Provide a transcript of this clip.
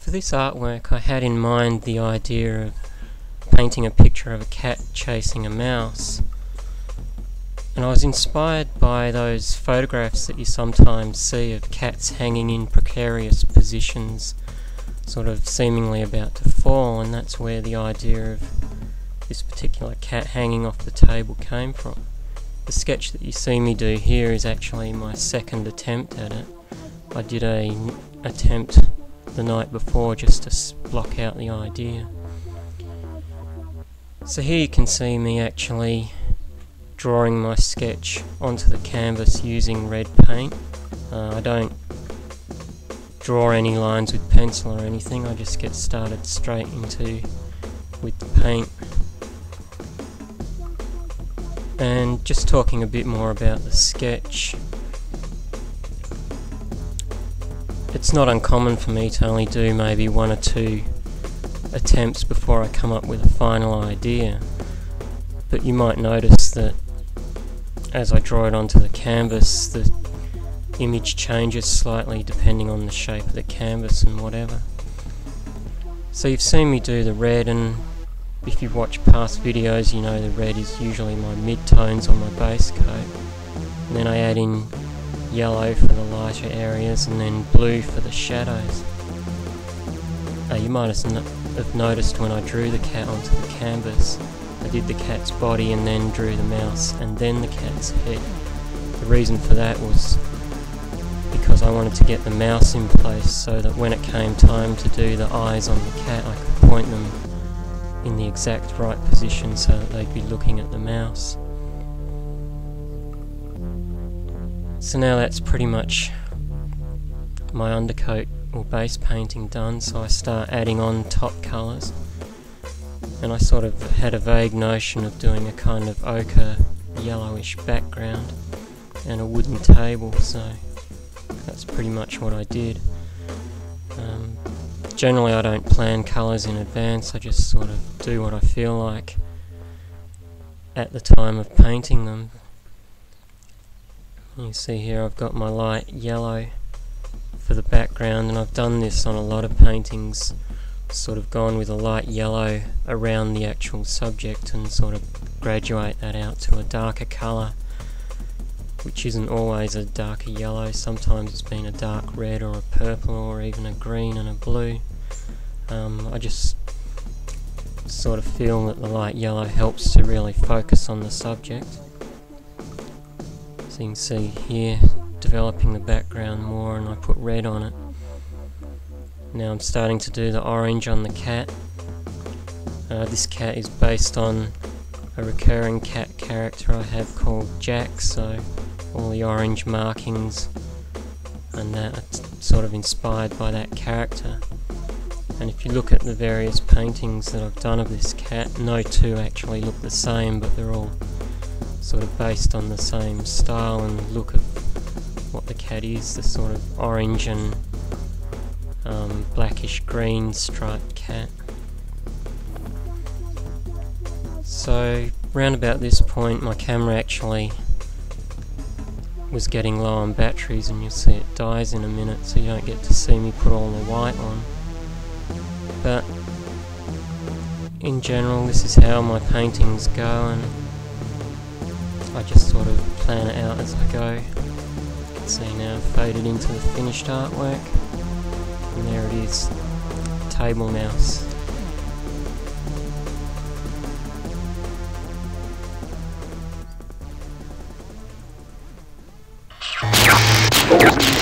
For this artwork I had in mind the idea of painting a picture of a cat chasing a mouse, and I was inspired by those photographs that you sometimes see of cats hanging in precarious positions, sort of seemingly about to fall, and that's where the idea of this particular cat hanging off the table came from. The sketch that you see me do here is actually my second attempt at it. I did an attempt the night before just to block out the idea. So here you can see me actually drawing my sketch onto the canvas using red paint. I don't draw any lines with pencil or anything, I just get started straight into with the paint. And just talking a bit more about the sketch, it's not uncommon for me to only do maybe one or two attempts before I come up with a final idea, but you might notice that as I draw it onto the canvas, the image changes slightly depending on the shape of the canvas and whatever. So you've seen me do the red, and if you've watched past videos you know the red is usually my mid-tones on my base coat, and then I add in yellow for the lighter areas and then blue for the shadows. You might have noticed when I drew the cat onto the canvas, I did the cat's body and then drew the mouse and then the cat's head. The reason for that was because I wanted to get the mouse in place so that when it came time to do the eyes on the cat I could point them in the exact right position so that they'd be looking at the mouse. So now that's pretty much my undercoat or base painting done, so I start adding on top colours, and I sort of had a vague notion of doing a kind of ochre yellowish background and a wooden table, so that's pretty much what I did. Generally I don't plan colours in advance, I just sort of do what I feel like at the time of painting them. You see here I've got my light yellow for the background, and I've done this on a lot of paintings, sort of gone with a light yellow around the actual subject and sort of graduate that out to a darker colour, which isn't always a darker yellow. Sometimes it's been a dark red or a purple or even a green and a blue. I just sort of feel that the light yellow helps to really focus on the subject. So you can see here developing the background more, and I put red on it. Now I'm starting to do the orange on the cat. This cat is based on a recurring cat character I have called Jack, so all the orange markings and that are sort of inspired by that character. And if you look at the various paintings that I've done of this cat, no two actually look the same, but they're all sort of based on the same style and look of what the cat is, the sort of orange and blackish green striped cat. So round about this point my camera actually was getting low on batteries, and you'll see it dies in a minute, so you don't get to see me put all the white on. But in general this is how my paintings go, and I just sort of plan it out as I go. You can see now I've faded into the finished artwork, and there it is, table mouse. Yeah.